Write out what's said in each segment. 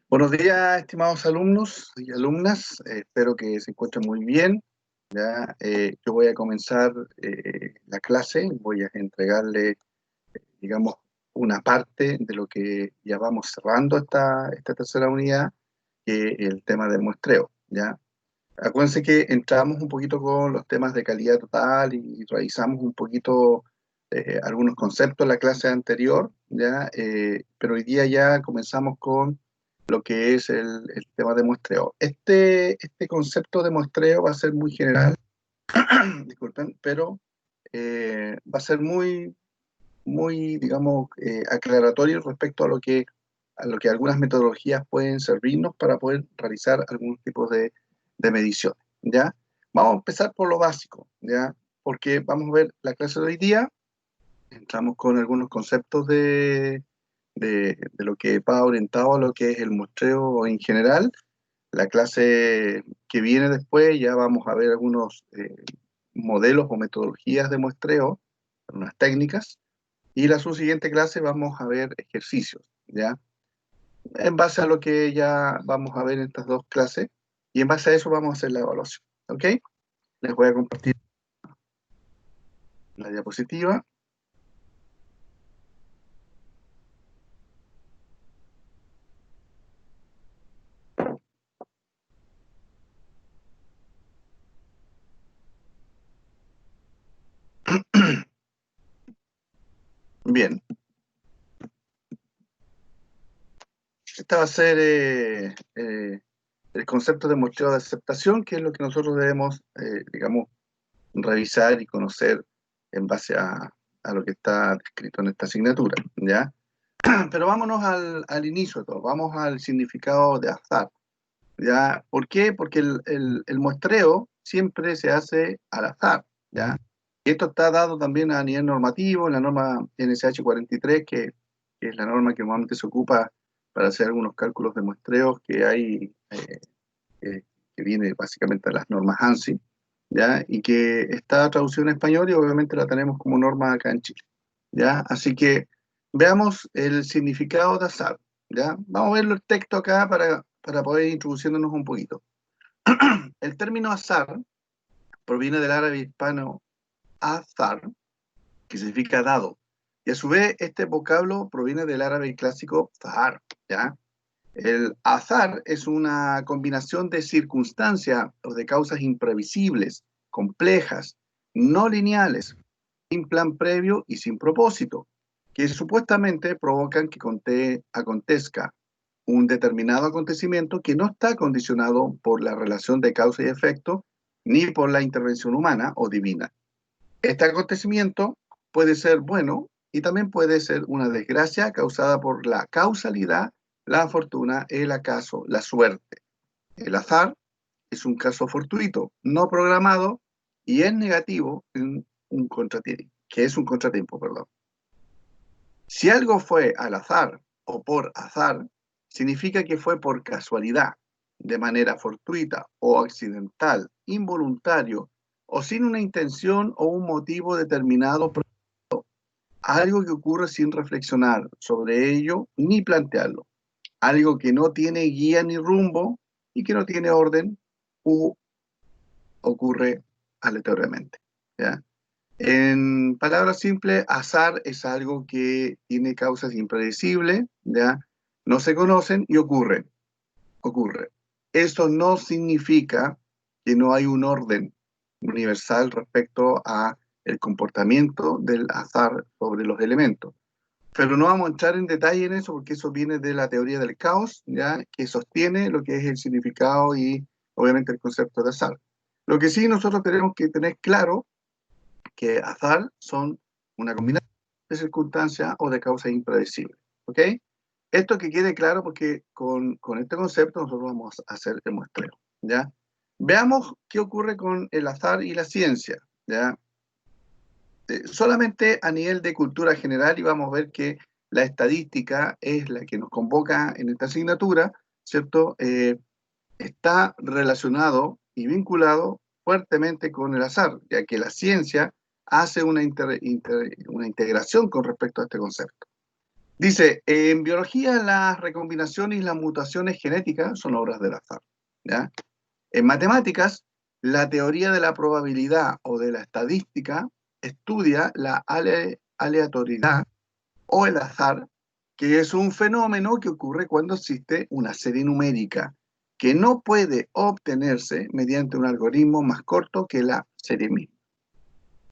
Buenos días, estimados alumnos y alumnas. Espero que se encuentren muy bien. Ya, yo voy a comenzar la clase. Voy a entregarle, digamos, una parte de lo que ya vamos cerrando esta tercera unidad, que es el tema del muestreo. ¿Ya? Acuérdense que entramos un poquito con los temas de calidad total y revisamos un poquito algunos conceptos en la clase anterior, ¿ya? Pero hoy día ya comenzamos con lo que es el tema de muestreo. Este concepto de muestreo va a ser muy general, disculpen, pero va a ser muy, digamos, aclaratorio respecto a lo que algunas metodologías pueden servirnos para poder realizar algún tipo de mediciones, ¿ya? Vamos a empezar por lo básico, ¿ya? Porque vamos a ver la clase de hoy día, entramos con algunos conceptos de lo que va orientado a lo que es el muestreo en general. La clase que viene después ya vamos a ver algunos modelos o metodologías de muestreo, unas técnicas, y la subsiguiente clase vamos a ver ejercicios, ¿ya? En base a lo que ya vamos a ver en estas dos clases, y en base a eso vamos a hacer la evaluación, ¿ok? Les voy a compartir la diapositiva. Bien, este va a ser el concepto de muestreo de aceptación, que es lo que nosotros debemos, digamos, revisar y conocer en base a lo que está descrito en esta asignatura, ¿ya? Pero vámonos al inicio de todo, vamos al significado de azar, ¿ya? ¿Por qué? Porque el muestreo siempre se hace al azar, ¿ya? Y esto está dado también a nivel normativo, en la norma NSH 43, que es la norma que normalmente se ocupa para hacer algunos cálculos de muestreos que hay, que viene básicamente de las normas ANSI, ¿ya? Y que está traducida en español y obviamente la tenemos como norma acá en Chile, ¿ya? Así que veamos el significado de azar, ¿ya? Vamos a ver el texto acá para poder ir introduciéndonos un poquito. El término azar proviene del árabe hispano azar, que significa dado, y a su vez este vocablo proviene del árabe clásico zahar, ¿ya? El azar es una combinación de circunstancias o de causas imprevisibles, complejas, no lineales, sin plan previo y sin propósito, que supuestamente provocan que acontezca un determinado acontecimiento que no está condicionado por la relación de causa y efecto ni por la intervención humana o divina. Este acontecimiento puede ser bueno y también puede ser una desgracia causada por la causalidad, la fortuna, el acaso, la suerte. El azar es un caso fortuito, no programado y es negativo en un contratiempo, que es un contratiempo, perdón. Si algo fue al azar o por azar, significa que fue por casualidad, de manera fortuita o accidental, involuntario o sin una intención o un motivo determinado, algo que ocurre sin reflexionar sobre ello ni plantearlo, algo que no tiene guía ni rumbo y que no tiene orden u ocurre aleatoriamente, ¿ya? En palabras simples, azar es algo que tiene causas impredecibles, ¿ya? No se conocen y ocurre. Eso no significa que no hay un orden universal respecto a el comportamiento del azar sobre los elementos. Pero no vamos a entrar en detalle en eso porque eso viene de la teoría del caos, ¿ya? Que sostiene lo que es el significado y obviamente el concepto de azar. Lo que sí nosotros tenemos que tener claro que azar son una combinación de circunstancias o de causas impredecibles, ¿ok? Esto que quede claro porque con este concepto nosotros vamos a hacer el muestreo, ¿ya? Veamos qué ocurre con el azar y la ciencia, ¿ya? Solamente a nivel de cultura general y vamos a ver que la estadística es la que nos convoca en esta asignatura, ¿cierto? Está relacionado y vinculado fuertemente con el azar, ya que la ciencia hace una integración con respecto a este concepto. Dice, en biología las recombinaciones y las mutaciones genéticas son obras del azar, ¿ya? En matemáticas, la teoría de la probabilidad o de la estadística estudia la aleatoriedad o el azar, que es un fenómeno que ocurre cuando existe una serie numérica que no puede obtenerse mediante un algoritmo más corto que la serie misma.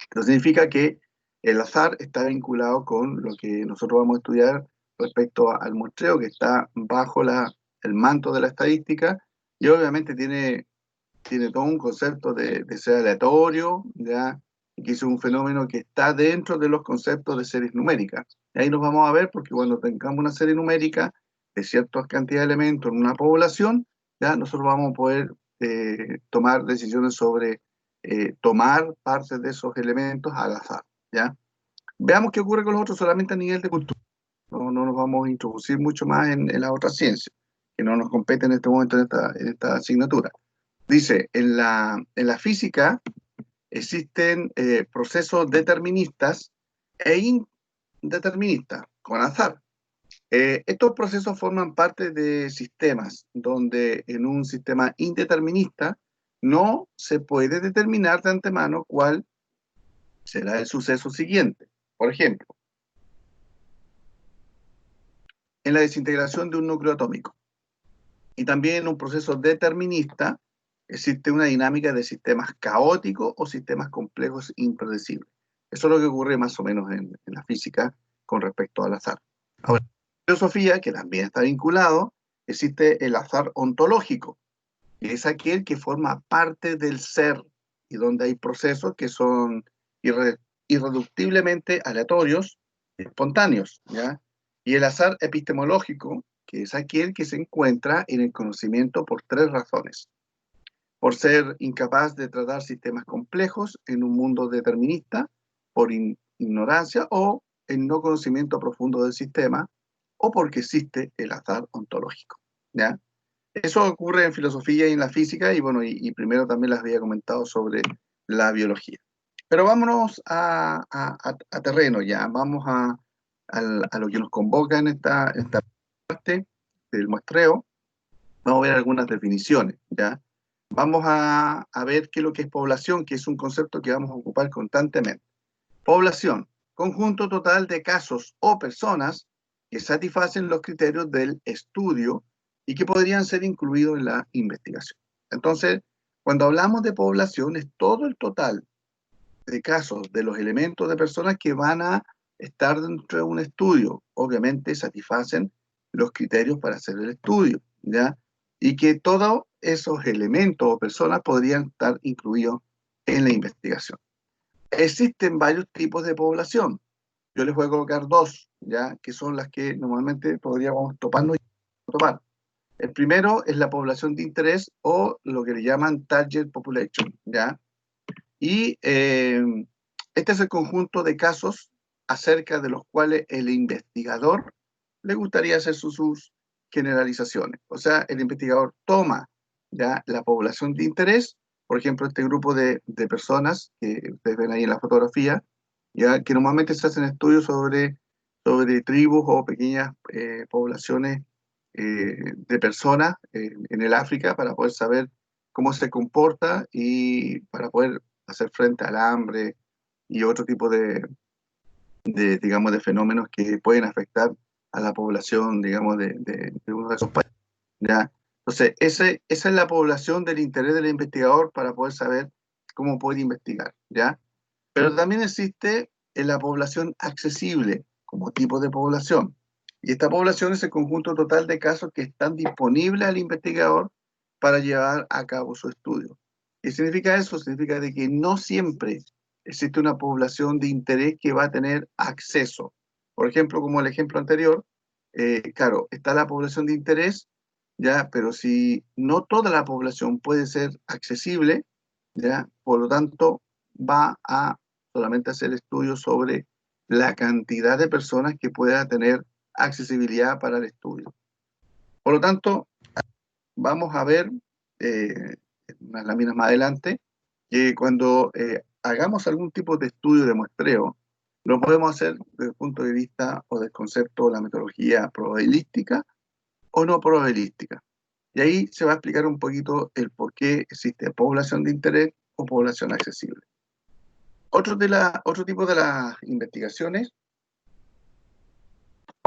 Esto significa que el azar está vinculado con lo que nosotros vamos a estudiar respecto al muestreo, que está bajo el manto de la estadística, y obviamente tiene todo un concepto de ser aleatorio, ¿ya? Y que es un fenómeno que está dentro de los conceptos de series numéricas. Y ahí nos vamos a ver, porque cuando tengamos una serie numérica de cierta cantidad de elementos en una población, ya nosotros vamos a poder tomar decisiones sobre tomar partes de esos elementos al azar, ¿ya? Veamos qué ocurre con los otros solamente a nivel de cultura. No nos vamos a introducir mucho más en la otra ciencia, que no nos compete en este momento en esta asignatura. Dice, en la física existen procesos deterministas e indeterministas, con azar. Estos procesos forman parte de sistemas donde en un sistema indeterminista no se puede determinar de antemano cuál será el suceso siguiente. Por ejemplo, en la desintegración de un núcleo atómico. Y también en un proceso determinista existe una dinámica de sistemas caóticos o sistemas complejos impredecibles. Eso es lo que ocurre más o menos en la física con respecto al azar. Ahora, en la filosofía, que también está vinculado, existe el azar ontológico, que es aquel que forma parte del ser y donde hay procesos que son irreductiblemente aleatorios, espontáneos, ¿ya? Y el azar epistemológico, que es aquel que se encuentra en el conocimiento por tres razones: por ser incapaz de tratar sistemas complejos en un mundo determinista, por ignorancia o el no conocimiento profundo del sistema, o porque existe el azar ontológico, ¿ya? Eso ocurre en filosofía y en la física, y bueno, y primero también les había comentado sobre la biología. Pero vámonos a terreno ya, vamos a lo que nos convoca en esta parte del muestreo. Vamos a ver algunas definiciones, ¿ya? Vamos a ver qué es lo que es población, que es un concepto que vamos a ocupar constantemente. Población, conjunto total de casos o personas que satisfacen los criterios del estudio y que podrían ser incluidos en la investigación. Entonces, cuando hablamos de población, es todo el total de casos de los elementos de personas que van a estar dentro de un estudio. Obviamente satisfacen los criterios para hacer el estudio, ¿ya? Y que todos esos elementos o personas podrían estar incluidos en la investigación. Existen varios tipos de población. Yo les voy a colocar dos, ¿ya? Que son las que normalmente podríamos toparnos y topar. El primero es la población de interés o lo que le llaman target population, ¿ya? Y este es el conjunto de casos acerca de los cuales el investigador le gustaría hacer sus generalizaciones. O sea, el investigador toma ya la población de interés, por ejemplo, este grupo de personas que ustedes ven ahí en la fotografía, ya que normalmente se hacen estudios sobre tribus o pequeñas poblaciones de personas en el África para poder saber cómo se comporta y para poder hacer frente al hambre y otro tipo digamos, de fenómenos que pueden afectar a la población, digamos, de uno de esos países, ¿ya? Entonces, esa es la población del interés del investigador para poder saber cómo puede investigar, ¿ya? Pero también existe la población accesible como tipo de población. Y esta población es el conjunto total de casos que están disponibles al investigador para llevar a cabo su estudio. ¿Qué significa eso? Significa de que no siempre existe una población de interés que va a tener acceso. Por ejemplo, como el ejemplo anterior, claro, está la población de interés, ya, pero si no toda la población puede ser accesible, ya, por lo tanto, va a solamente hacer estudios sobre la cantidad de personas que pueda tener accesibilidad para el estudio. Por lo tanto, vamos a ver unas láminas más adelante que cuando hagamos algún tipo de estudio de muestreo, Lo podemos hacer desde el punto de vista o del concepto o la metodología probabilística o no probabilística. Y ahí se va a explicar un poquito el por qué existe población de interés o población accesible. Otro tipo de las investigaciones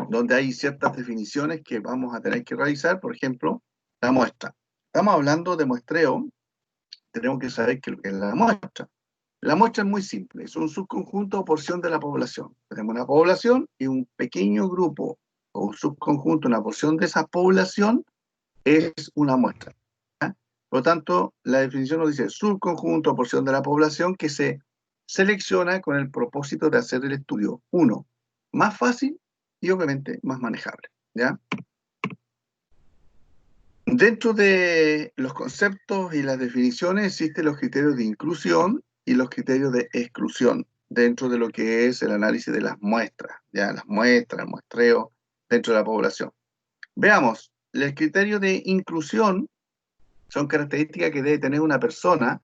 donde hay ciertas definiciones que vamos a tener que realizar, por ejemplo, la muestra. Estamos hablando de muestreo, tenemos que saber qué es lo que es la muestra. La muestra es muy simple, es un subconjunto o porción de la población. Tenemos una población y un pequeño grupo o un subconjunto, una porción de esa población es una muestra. ¿Ya? Por lo tanto, la definición nos dice subconjunto o porción de la población que se selecciona con el propósito de hacer el estudio, uno, más fácil y obviamente más manejable. ¿Ya? Dentro de los conceptos y las definiciones existen los criterios de inclusión y los criterios de exclusión dentro de lo que es el análisis de las muestras, ya las muestras, el muestreo dentro de la población. Veamos, el criterio de inclusión son características que debe tener una persona,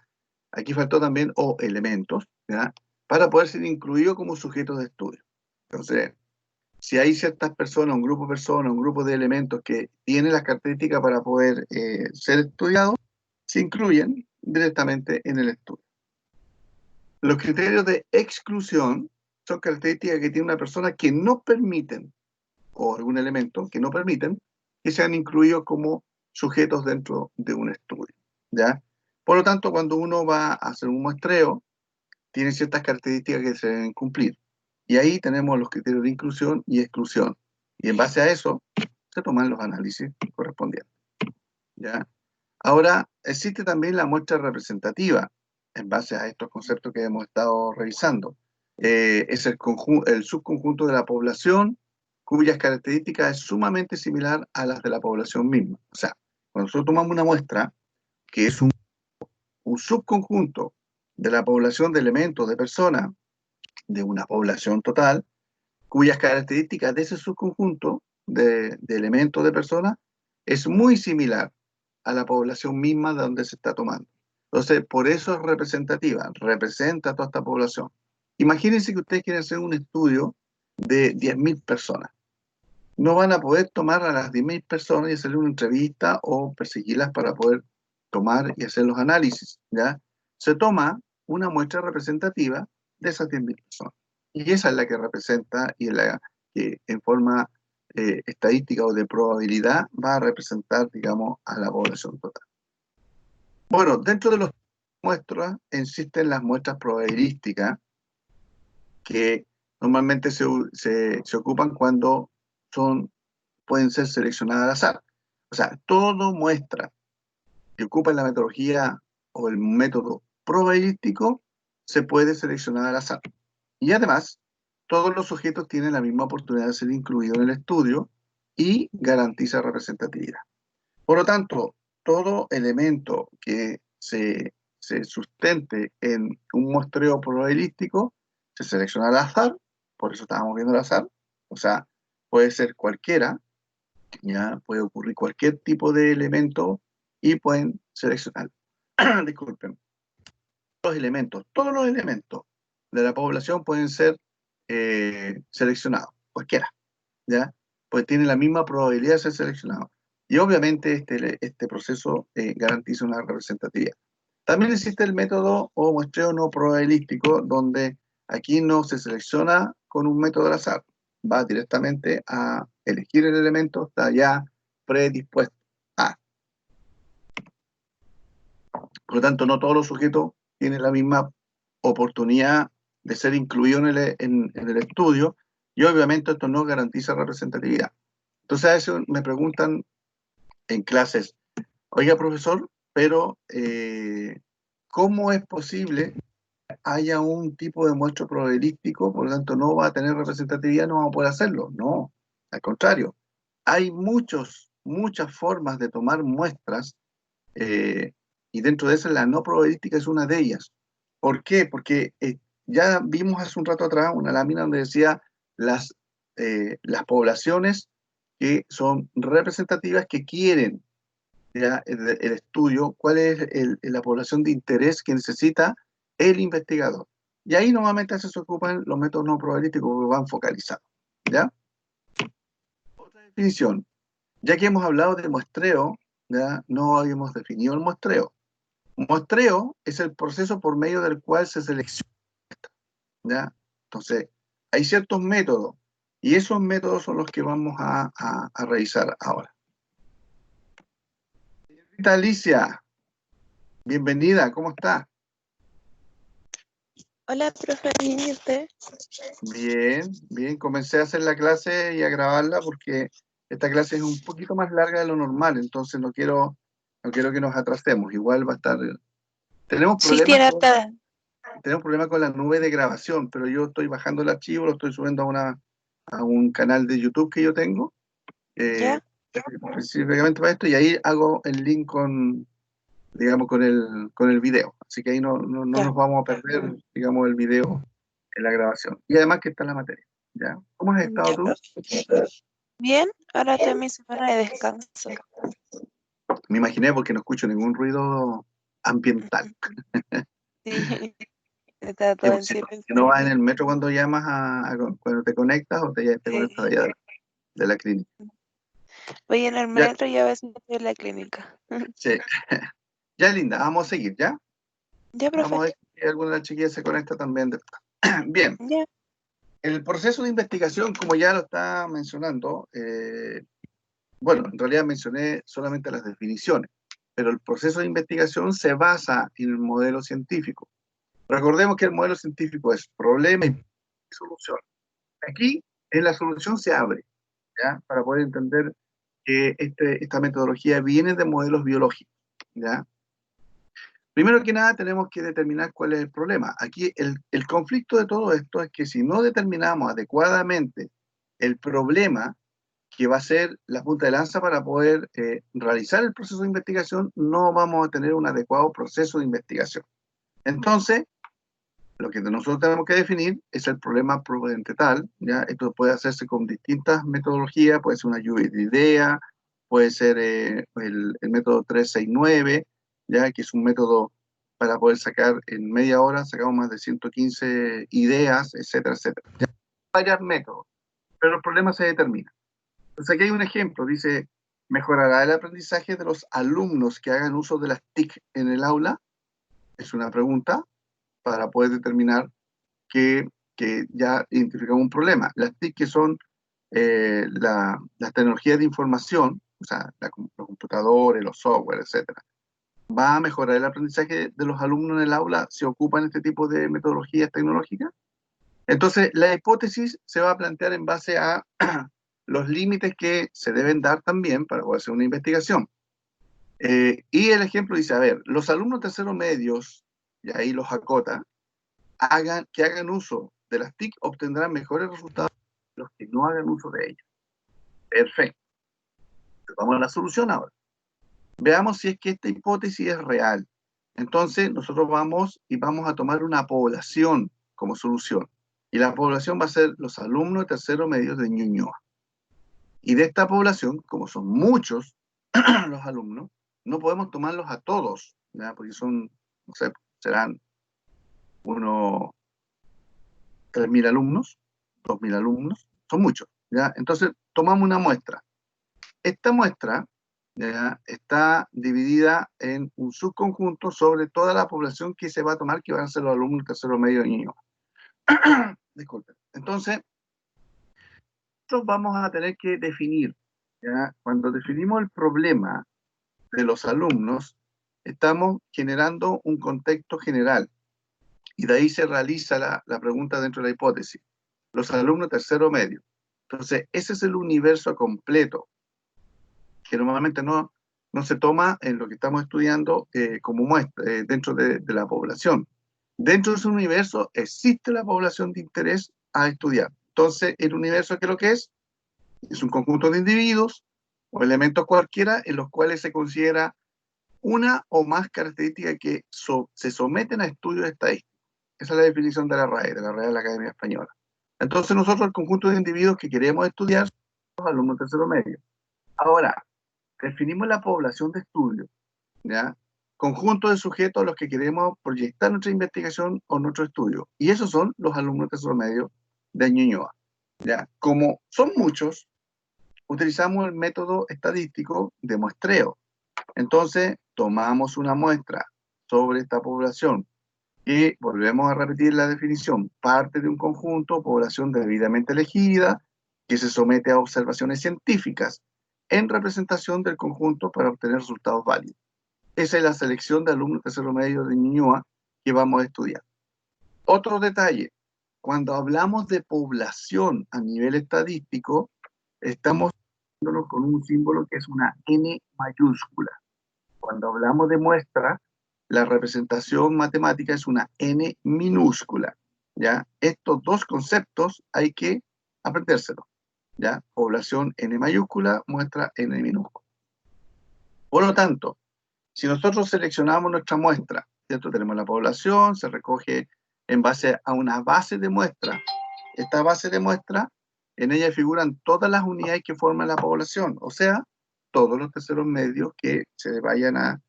aquí faltó también o elementos, ¿ya? Para poder ser incluido como sujeto de estudio. Entonces, si hay ciertas personas, un grupo de personas, un grupo de elementos que tienen las características para poder ser estudiados, se incluyen directamente en el estudio. Los criterios de exclusión son características que tiene una persona que no permiten, o algún elemento que no permiten, que sean incluidos como sujetos dentro de un estudio. ¿Ya? Por lo tanto, cuando uno va a hacer un muestreo, tiene ciertas características que se deben cumplir. Y ahí tenemos los criterios de inclusión y exclusión. Y en base a eso, se toman los análisis correspondientes. ¿Ya? Ahora, existe también la muestra representativa, en base a estos conceptos que hemos estado revisando. Es el subconjunto de la población cuyas características es sumamente similar a las de la población misma. O sea, cuando nosotros tomamos una muestra, que es un subconjunto de la población de elementos, de personas, de una población total, cuyas características de ese subconjunto de elementos de personas es muy similar a la población misma de donde se está tomando. Entonces, por eso es representativa, representa a toda esta población. Imagínense que ustedes quieren hacer un estudio de 10.000 personas. No van a poder tomar a las 10.000 personas y hacerle una entrevista o perseguirlas para poder tomar y hacer los análisis, ¿ya? Se toma una muestra representativa de esas 10.000 personas. Y esa es la que representa y la que en forma estadística o de probabilidad va a representar, digamos, a la población total. Bueno, dentro de las muestras existen las muestras probabilísticas que normalmente se ocupan cuando pueden ser seleccionadas al azar. O sea, todo muestra que ocupa la metodología o el método probabilístico se puede seleccionar al azar. Y además, todos los sujetos tienen la misma oportunidad de ser incluidos en el estudio y garantiza representatividad. Por lo tanto, todo elemento que se sustente en un muestreo probabilístico se selecciona al azar, por eso estábamos viendo el azar, o sea, puede ser cualquiera, ya puede ocurrir cualquier tipo de elemento y pueden seleccionar. Disculpen. Todos los elementos de la población pueden ser seleccionados, cualquiera, ¿ya? Pues tienen la misma probabilidad de ser seleccionados. Y obviamente este proceso garantiza una representatividad. También existe el método o muestreo no probabilístico, donde aquí no se selecciona con un método al azar, va directamente a elegir el elemento, está ya predispuesto a. Por lo tanto, no todos los sujetos tienen la misma oportunidad de ser incluidos en el estudio, y obviamente esto no garantiza representatividad. Entonces a veces me preguntan en clases, oiga profesor, pero ¿cómo es posible haya un tipo de muestro probabilístico, por lo tanto no va a tener representatividad, no vamos a poder hacerlo? No, al contrario, hay muchas formas de tomar muestras y dentro de esas la no probabilística es una de ellas. ¿Por qué? Porque ya vimos hace un rato atrás una lámina donde decía las poblaciones que son representativas que quieren ya, el estudio, cuál es la población de interés que necesita el investigador. Y ahí normalmente se ocupan los métodos no probabilísticos que van focalizados, ¿ya? Otra definición, ya que hemos hablado de muestreo, ¿ya? No habíamos definido el muestreo. Muestreo es el proceso por medio del cual se selecciona, ¿ya? Entonces, hay ciertos métodos, y esos métodos son los que vamos a revisar ahora. Señorita Alicia, bienvenida, ¿cómo está? Hola, profe, ¿bien y usted? Bien, bien, comencé a hacer la clase y a grabarla porque esta clase es un poquito más larga de lo normal, entonces no quiero que nos atrasemos. Igual va a estar. Tenemos Sí, problemas tiene con, harta. tenemos problemas con la nube de grabación, pero yo estoy bajando el archivo, lo estoy subiendo a un canal de YouTube que yo tengo, eh, ¿Ya? específicamente para esto, y ahí hago el link con, digamos, con el video. Así que ahí no Ya. nos vamos a perder, digamos, el video en la grabación. Y además que está la materia. ¿Ya? ¿Cómo has estado Ya, tú? profe. Bien, ahora estoy en mi semana de descanso. Me imaginé porque no escucho ningún ruido ambiental. Sí, está Sí, todo pues, en si no silencio. vas en el metro cuando llamas cuando te conectas o te conectas Sí. allá de la clínica. Voy en el Ya, metro y a veces estoy en la clínica. sí. Ya, linda, vamos a seguir, ¿ya? Ya, Vamos a profe. ver si alguna de las chiquillas se conecta también después. Bien, Ya. el proceso de investigación, como ya lo está mencionando, bueno, en realidad mencioné solamente las definiciones, pero el proceso de investigación se basa en el modelo científico. Recordemos que el modelo científico es problema y solución. Aquí, en la solución se abre, ¿ya? Para poder entender que esta metodología viene de modelos biológicos, ¿ya? Primero que nada, tenemos que determinar cuál es el problema. Aquí el conflicto de todo esto es que si no determinamos adecuadamente el problema que va a ser la punta de lanza para poder realizar el proceso de investigación, no vamos a tener un adecuado proceso de investigación. Entonces, lo que nosotros tenemos que definir es el problema probablemente tal, ¿ya? Esto puede hacerse con distintas metodologías, puede ser una lluvia de ideas, puede ser el método 369, ¿ya? Que es un método para poder sacar en media hora, sacamos más de 115 ideas, etcétera, etcétera. ¿Ya? Varios métodos, pero el problema se determina. Entonces aquí hay un ejemplo, dice, ¿mejorará el aprendizaje de los alumnos que hagan uso de las TIC en el aula? Es una pregunta para poder determinar que, que ya identificamos un problema. Las TIC que son las tecnologías de información, o sea, los computadores, los software, etcétera. ¿Va a mejorar el aprendizaje de los alumnos en el aula si ocupan este tipo de metodologías tecnológicas? Entonces, la hipótesis se va a plantear en base a los límites que se deben dar también para poder hacer una investigación. Y el ejemplo dice, a ver, los alumnos terceros medios, y ahí los acota, que hagan uso de las TIC obtendrán mejores resultados que los que no hagan uso de ellas. Perfecto. Vamos a la solución ahora. Veamos si es que esta hipótesis es real. Entonces, nosotros vamos a tomar una población como solución. Y la población va a ser los alumnos de tercero medio de Ñuñoa. Y de esta población, como son muchos los alumnos, no podemos tomarlos a todos, ¿ya? Porque son, no sé, serán unos 3.000 alumnos, 2.000 alumnos, son muchos, ¿ya? Entonces, tomamos una muestra. Esta muestra, ¿ya? Está dividida en un subconjunto sobre toda la población que se va a tomar, que van a ser los alumnos del tercero medio de Ñuñoa. Disculpen. Entonces, nosotros vamos a tener que definir, ¿ya? Cuando definimos el problema de los alumnos, estamos generando un contexto general y de ahí se realiza la pregunta dentro de la hipótesis. Los alumnos tercero medio. Entonces, ese es el universo completo, que normalmente no se toma en lo que estamos estudiando como muestra dentro de la población. Dentro de ese universo existe la población de interés a estudiar. Entonces, el universo, ¿qué es lo que es? Es un conjunto de individuos o elementos cualquiera en los cuales se considera una o más características que se someten a estudios estadísticos. Esa es la definición de la RAE, de la Real Academia Española. Entonces nosotros, el conjunto de individuos que queremos estudiar, son los alumnos tercero medio. Ahora, definimos la población de estudio, ¿ya? conjunto de sujetos a los que queremos proyectar nuestra investigación o nuestro estudio. Y esos son los alumnos de tercero medio de Ñuñoa. ¿Ya? Como son muchos, utilizamos el método estadístico de muestreo. Entonces, tomamos una muestra sobre esta población y volvemos a repetir la definición. Parte de un conjunto, población debidamente elegida, que se somete a observaciones científicas en representación del conjunto para obtener resultados válidos. Esa es la selección de alumnos de tercero medio de Ñuñoa que vamos a estudiar. Otro detalle, cuando hablamos de población a nivel estadístico, estamos haciéndolo con un símbolo que es una N mayúscula. Cuando hablamos de muestra, la representación matemática es una N minúscula. ¿Ya? Estos dos conceptos hay que aprendérselos. ¿Ya? Población N mayúscula, muestra N minúscula. Por lo tanto, si nosotros seleccionamos nuestra muestra, ¿cierto? Tenemos la población, se recoge en base a una base de muestra. Esta base de muestra, en ella figuran todas las unidades que forman la población, o sea, todos los terceros medios que se vayan a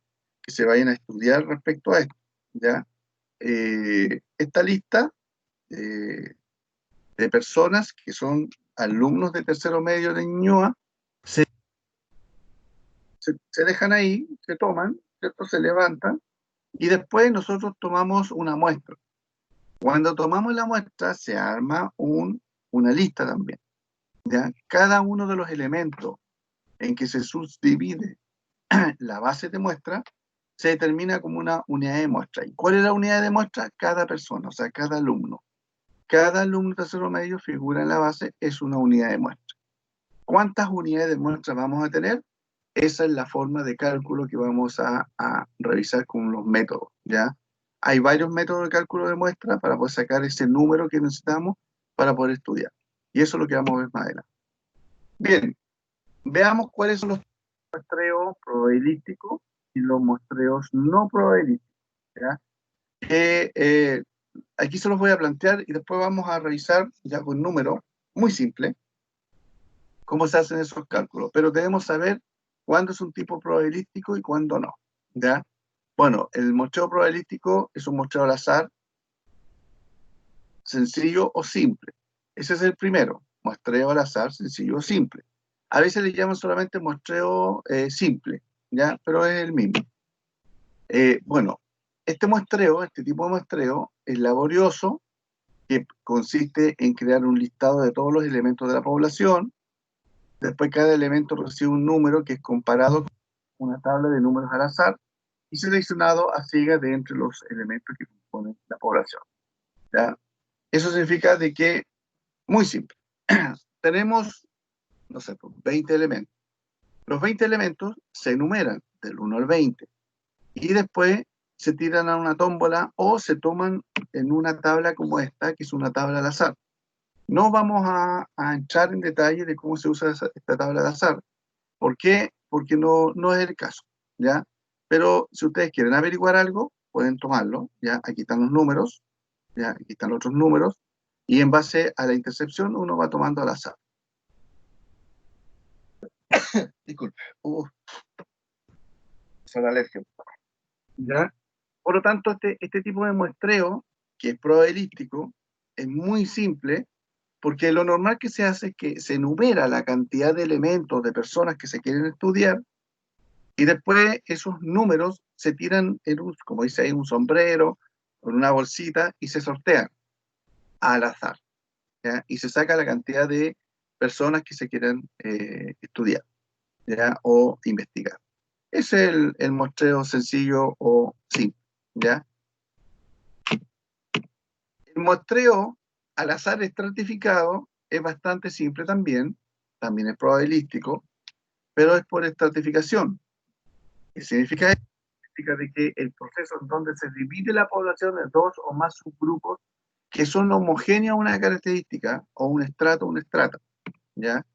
estudiar respecto a esto, ¿ya? Esta lista de personas que son alumnos de tercero medio de Ñuñoa se dejan ahí, se toman, ¿cierto? Se levantan y después nosotros tomamos una muestra. Cuando tomamos la muestra se arma una lista también, ¿ya? Cada uno de los elementos en que se subdivide la base de muestra se determina como una unidad de muestra. ¿Y cuál es la unidad de muestra? Cada persona, o sea, cada alumno. Cada alumno de tercero medio figura en la base, es una unidad de muestra. ¿Cuántas unidades de muestra vamos a tener? Esa es la forma de cálculo que vamos a revisar con los métodos, ¿ya? Hay varios métodos de cálculo de muestra para poder sacar ese número que necesitamos para poder estudiar. Y eso es lo que vamos a ver más adelante. Bien, veamos cuáles son los muestreos probabilísticos y los muestreos no probabilísticos, ¿ya? Aquí se los voy a plantear y después vamos a revisar ya con números muy simples cómo se hacen esos cálculos, pero debemos saber cuándo es un tipo probabilístico y cuándo no, ¿ya? Bueno, el muestreo probabilístico es un muestreo al azar, sencillo o simple. Ese es el primero, muestreo al azar, sencillo o simple. A veces le llaman solamente muestreo simple, ¿ya? Pero es el mismo. Bueno, este tipo de muestreo es laborioso, que consiste en crear un listado de todos los elementos de la población. Después cada elemento recibe un número que es comparado con una tabla de números al azar y seleccionado a ciegas de entre los elementos que componen la población, ¿ya? Eso significa de que, muy simple, tenemos, no sé, 20 elementos. Los 20 elementos se enumeran del 1 al 20 y después se tiran a una tómbola o se toman en una tabla como esta, que es una tabla al azar. No vamos a entrar en detalle de cómo se usa esta tabla de azar. ¿Por qué? Porque no es el caso, ¿ya? Pero si ustedes quieren averiguar algo, pueden tomarlo, ¿ya? Aquí están los números, ¿ya? Aquí están los otros números, y en base a la intercepción uno va tomando al azar. Disculpe. Es la alergia. ¿Ya? Por lo tanto, este tipo de muestreo, que es probabilístico, es muy simple, porque lo normal que se hace es que se enumera la cantidad de elementos de personas que se quieren estudiar, y después esos números se tiran en como dice ahí, un sombrero, o en una bolsita, y se sortean al azar, ¿ya? Y se saca la cantidad de personas que se quieran estudiar, ¿ya? O investigar. Ese es el muestreo sencillo o simple, ¿ya? El muestreo al azar estratificado es bastante simple también es probabilístico, pero es por estratificación. ¿Qué significa esto? Significa de que el proceso en donde se divide la población en dos o más subgrupos que son homogéneos a una característica, o un estrato, ¿ya?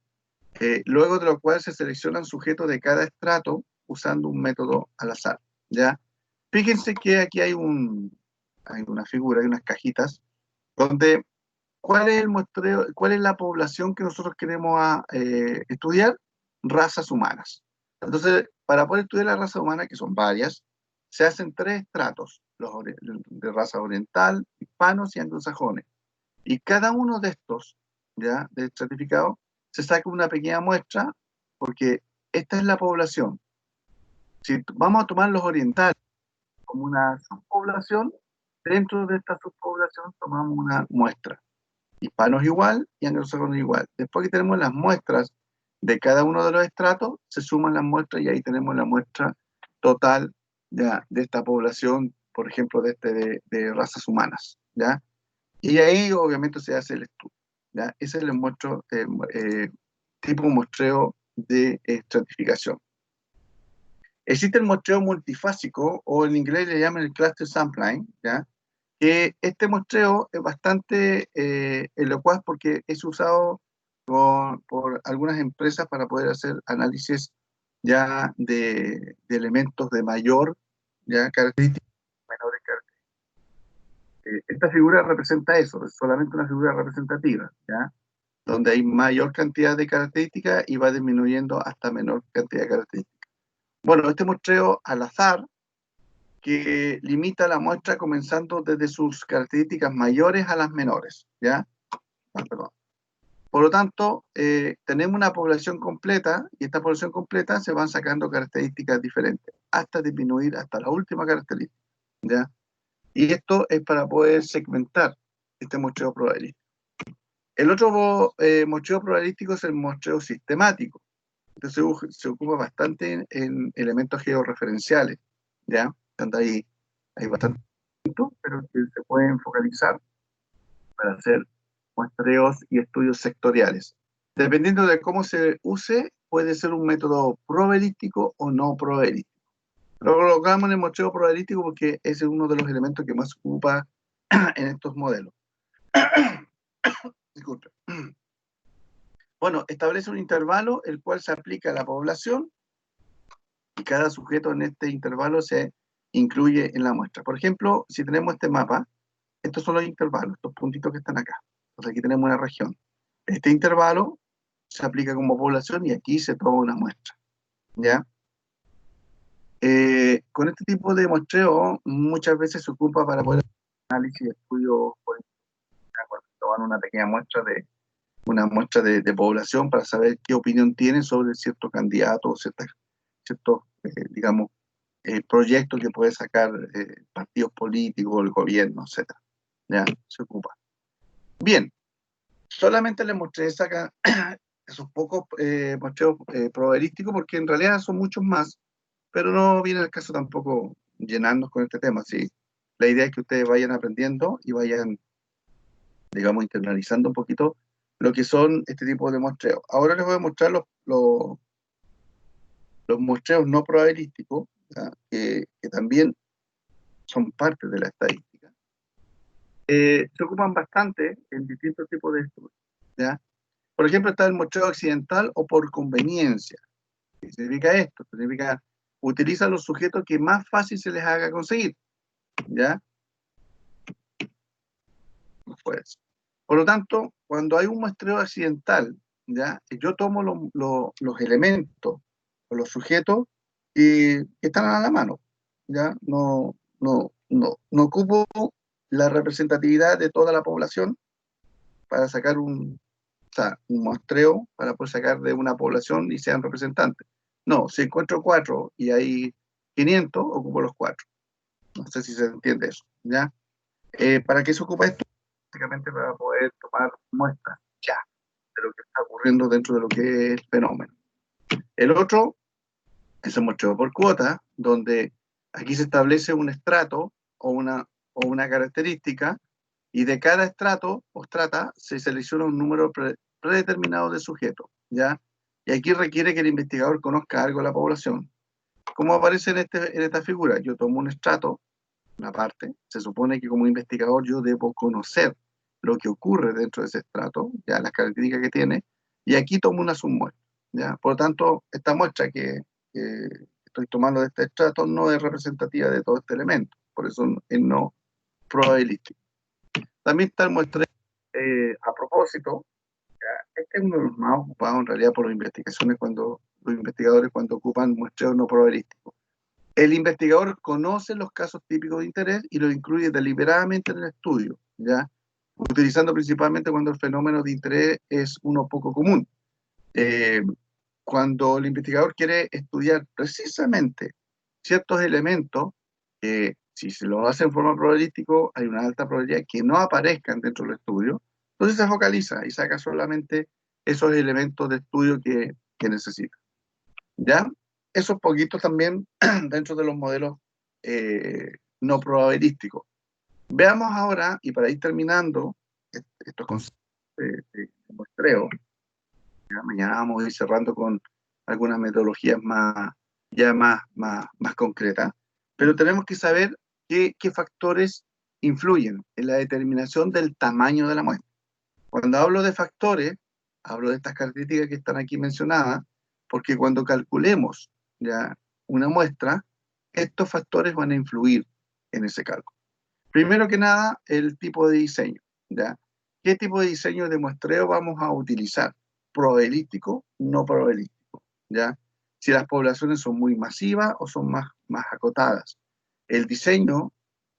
Luego de lo cual se seleccionan sujetos de cada estrato usando un método al azar, ¿ya? Fíjense que aquí hay una figura, hay unas cajitas, donde ¿cuál es el muestreo, cuál es la población que nosotros queremos estudiar? Razas humanas. Entonces, para poder estudiar la raza humana, que son varias, se hacen 3 estratos, de raza oriental, hispanos y anglosajones. Y cada uno de estos, ya, de estratificados, se saca una pequeña muestra, porque esta es la población. Si vamos a tomar los orientales como una subpoblación, dentro de esta subpoblación tomamos una muestra. Hispanos igual y anglosajones igual. Después que tenemos las muestras de cada uno de los estratos, se suman las muestras y ahí tenemos la muestra total ya, de esta población, por ejemplo, de razas humanas. ¿Ya? Y ahí obviamente se hace el estudio. ¿Ya? Ese es el tipo muestreo de estratificación. Existe el muestreo multifásico, o en inglés le llaman el cluster sampling, ¿ya? Que este muestreo es bastante elocuaz porque es usado por algunas empresas para poder hacer análisis ya de elementos de mayor ya características, menores características. Esta figura representa eso, es solamente una figura representativa, ¿ya? Donde hay mayor cantidad de características y va disminuyendo hasta menor cantidad de características. Bueno, este muestreo al azar, que limita la muestra comenzando desde sus características mayores a las menores, ¿ya? Perdón. Por lo tanto, tenemos una población completa y esta población completa se van sacando características diferentes hasta disminuir hasta la última característica, ¿ya? Y esto es para poder segmentar este muestreo probabilístico. El otro muestreo probabilístico es el muestreo sistemático. Entonces se ocupa bastante en elementos georreferenciales, ¿ya? Donde hay bastante, pero que se pueden focalizar para hacer muestreos y estudios sectoriales. Dependiendo de cómo se use, puede ser un método probabilístico o no probabilístico. Lo colocamos en el muestreo probabilístico porque ese es uno de los elementos que más se ocupa en estos modelos. Disculpe. Bueno, establece un intervalo el cual se aplica a la población y cada sujeto en este intervalo se incluye en la muestra. Por ejemplo, si tenemos este mapa, estos son los intervalos, estos puntitos que están acá. Entonces aquí tenemos una región. Este intervalo se aplica como población y aquí se toma una muestra. ¿Ya? Con este tipo de muestreo muchas veces se ocupa para poder hacer análisis y estudios políticos. Cuando toman una muestra de población para saber qué opinión tienen sobre cierto candidato o ciertos, digamos, proyectos que puede sacar partidos políticos, el gobierno, etc. ¿Ya? Se ocupa. Bien, solamente les mostré esos pocos muestreos probabilísticos porque en realidad son muchos más, pero no viene el caso tampoco llenarnos con este tema. ¿Sí? La idea es que ustedes vayan aprendiendo y vayan, digamos, internalizando un poquito lo que son este tipo de muestreos. Ahora les voy a mostrar los muestreos no probabilísticos, que también son parte de la estadística. Se ocupan bastante en distintos tipos de estudios. ¿Ya? Por ejemplo, está el muestreo accidental o por conveniencia. ¿Qué significa esto? Significa utiliza los sujetos que más fácil se les haga conseguir. ¿Ya? No puede ser. Por lo tanto, cuando hay un muestreo accidental, ¿ya? Yo tomo los elementos o los sujetos que están a la mano. ¿Ya? No ocupo la representatividad de toda la población para sacar un muestreo para poder sacar de una población y sean representantes. No, si encuentro 4 y hay 500, ocupo los 4. No sé si se entiende eso, ¿ya? ¿Para qué se ocupa esto? Básicamente para poder tomar muestras ya de lo que está ocurriendo dentro de lo que es el fenómeno. El otro es el muestreo por cuota, donde aquí se establece un estrato o una característica, y de cada estrato o estrata se selecciona un número predeterminado de sujetos, ¿ya? Y aquí requiere que el investigador conozca algo de la población. ¿Cómo aparece en esta figura? Yo tomo un estrato, una parte, se supone que como investigador yo debo conocer lo que ocurre dentro de ese estrato, ya las características que tiene, y aquí tomo una submuestra, ¿ya? Por lo tanto, esta muestra que estoy tomando de este estrato no es representativa de todo este elemento, por eso es no probabilístico. También está el muestreo a propósito. Este es uno de los más ocupados en realidad por las investigaciones los investigadores cuando ocupan muestreos no probabilísticos. El investigador conoce los casos típicos de interés y los incluye deliberadamente en el estudio, ¿ya? Utilizando principalmente cuando el fenómeno de interés es uno poco común. Eh, Cuando el investigador quiere estudiar precisamente ciertos elementos, si se lo hace en forma probabilística, hay una alta probabilidad que no aparezcan dentro del estudio, entonces se focaliza y saca solamente esos elementos de estudio que necesita. ¿Ya? Esos poquitos también dentro de los modelos no probabilísticos. Veamos ahora, y para ir terminando estos conceptos de muestreo, ¿ya? Mañana vamos a ir cerrando con algunas metodologías más concretas, pero tenemos que saber qué factores influyen en la determinación del tamaño de la muestra. Cuando hablo de factores, hablo de estas características que están aquí mencionadas, porque cuando calculemos ya una muestra, estos factores van a influir en ese cálculo. Primero que nada, el tipo de diseño, ¿ya? ¿Qué tipo de diseño de muestreo vamos a utilizar? ¿Probabilístico, no probabilístico? ¿Ya? Si las poblaciones son muy masivas o son más acotadas. El diseño,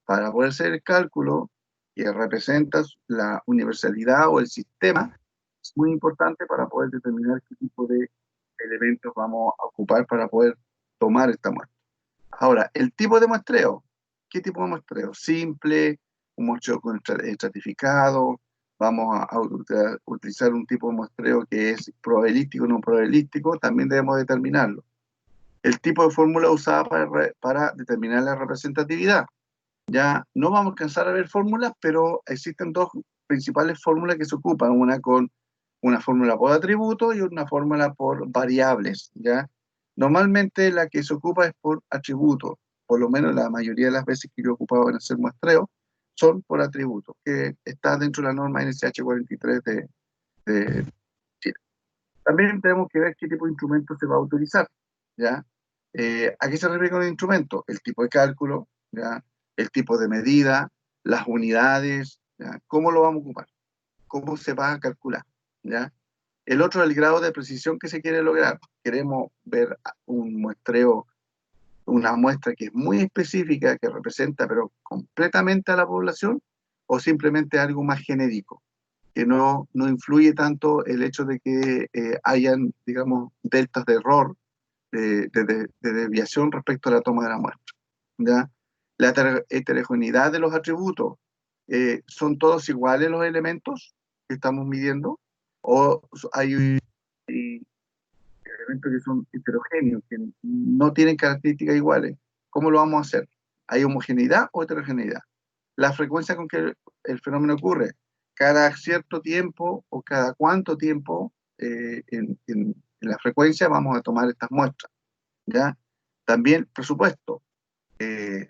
para poder hacer el cálculo que representa la universalidad o el sistema, es muy importante para poder determinar qué tipo de elementos vamos a ocupar para poder tomar esta muestra. Ahora, el tipo de muestreo. ¿Qué tipo de muestreo? Simple, un muestreo con estratificado. Vamos a utilizar un tipo de muestreo que es probabilístico o no probabilístico. También debemos determinarlo. El tipo de fórmula usada para determinar la representatividad. Ya no vamos a alcanzar a ver fórmulas, pero existen dos principales fórmulas que se ocupan. Una con una fórmula por atributo y una fórmula por variables, ¿ya? Normalmente la que se ocupa es por atributo, por lo menos la mayoría de las veces que yo he ocupado en hacer muestreo, son por atributo, que está dentro de la norma NSH 43 de Chile. También tenemos que ver qué tipo de instrumento se va a utilizar, ¿ya? ¿A qué se refiere con el instrumento? El tipo de cálculo, ¿ya? El tipo de medida, las unidades, ¿ya? ¿Cómo lo vamos a ocupar? ¿Cómo se va a calcular? ¿Ya? El otro es el grado de precisión que se quiere lograr. Queremos ver un muestreo, una muestra que es muy específica, que representa pero completamente a la población, o simplemente algo más genérico, que no influye tanto el hecho de que hayan, digamos, deltas de error, de desviación respecto a la toma de la muestra. ¿Ya? La heterogeneidad de los atributos, ¿son todos iguales los elementos que estamos midiendo? ¿O hay elementos que son heterogéneos, que no tienen características iguales? ¿Cómo lo vamos a hacer? ¿Hay homogeneidad o heterogeneidad? La frecuencia con que el fenómeno ocurre, cada cierto tiempo o cada cuánto tiempo en la frecuencia vamos a tomar estas muestras, ¿ya? También presupuesto. Eh,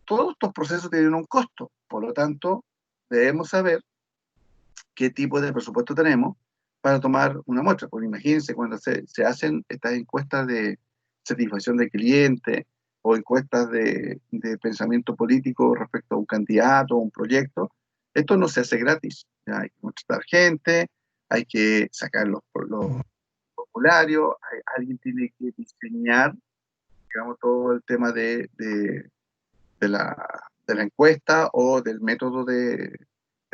Todos estos procesos tienen un costo, por lo tanto, debemos saber qué tipo de presupuesto tenemos para tomar una muestra. Porque imagínense cuando se hacen estas encuestas de satisfacción de cliente o encuestas de pensamiento político respecto a un candidato o un proyecto, esto no se hace gratis. ¿Ya? Hay que contratar gente, hay que sacar los formularios, alguien tiene que diseñar, digamos, todo el tema de la, de la encuesta o del método de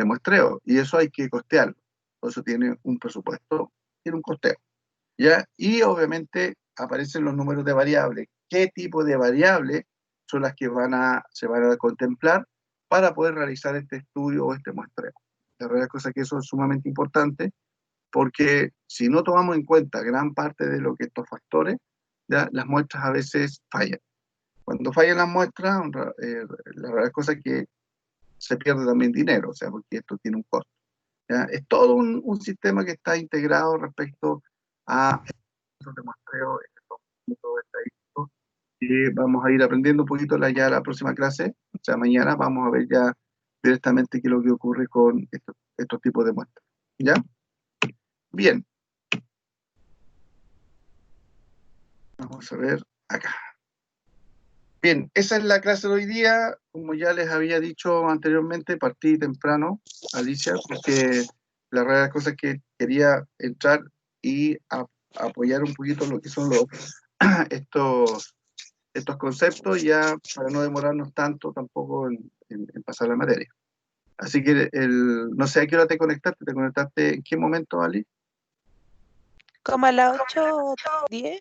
muestreo, y eso hay que costearlo. Por eso tiene un presupuesto, tiene un costeo, ¿ya? Y obviamente aparecen los números de variables. ¿Qué tipo de variables son las que se van a contemplar para poder realizar este estudio o este muestreo? La verdad es que eso es sumamente importante, porque si no tomamos en cuenta gran parte de lo que estos factores, ¿ya? Las muestras a veces fallan. Cuando fallan las muestras, la verdad es que se pierde también dinero, o sea, porque esto tiene un costo, ¿ya? Es todo un sistema que está integrado respecto a estos de muestreo, estos métodos estadísticos, que vamos a ir aprendiendo un poquito ya la próxima clase, o sea, mañana vamos a ver ya directamente qué es lo que ocurre con estos tipos de muestras, ¿ya? Bien, vamos a ver acá. Bien, esa es la clase de hoy día. Como ya les había dicho anteriormente, partí temprano, Alicia, porque la realidad cosa es que quería entrar y apoyar un poquito lo que son estos estos conceptos, ya para no demorarnos tanto tampoco en pasar la materia. Así que no sé a qué hora te conectaste en qué momento, Ali. Como a las 8:10,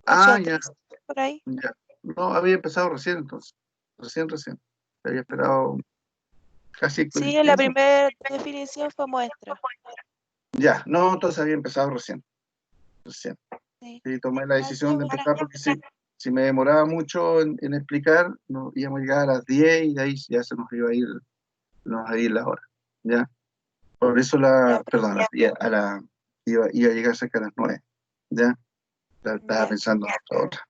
Ah, ya, 8:13, por ahí. ya. No, había empezado recién entonces, recién. Había esperado casi Sí, en la primera definición fue muestra. Ya, no, entonces había empezado recién. Sí. Sí, tomé la Ah, decisión qué de bueno. empezar porque si me demoraba mucho en explicar, no, íbamos a llegar a las 10 y de ahí ya se nos iba a ir la hora, ¿ya? Por eso Ya, perdón, iba a llegar cerca de las 9, ¿ya? Estaba ya. pensando en otra hora.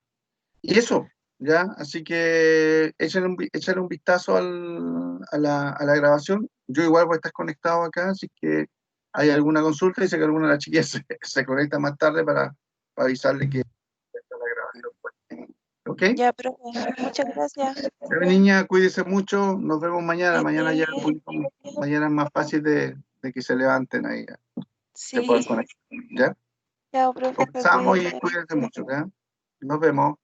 Y eso, ¿ya? Así que échale un vistazo a la grabación. Yo igual voy a estar conectado acá, así que hay alguna consulta, dice que alguna de las chiquillas se conecta más tarde para avisarle que está la grabación. ¿Ok? Ya, profe. Muchas gracias. Ya, niña, cuídese mucho, nos vemos mañana. Que esté Mañana ya bien. mañana es más fácil de que se levanten ahí, se puedan Sí. conectar, ¿ya? Chao, profe, que Conversamos y cuídese. cuídense mucho, ¿ya? Nos vemos.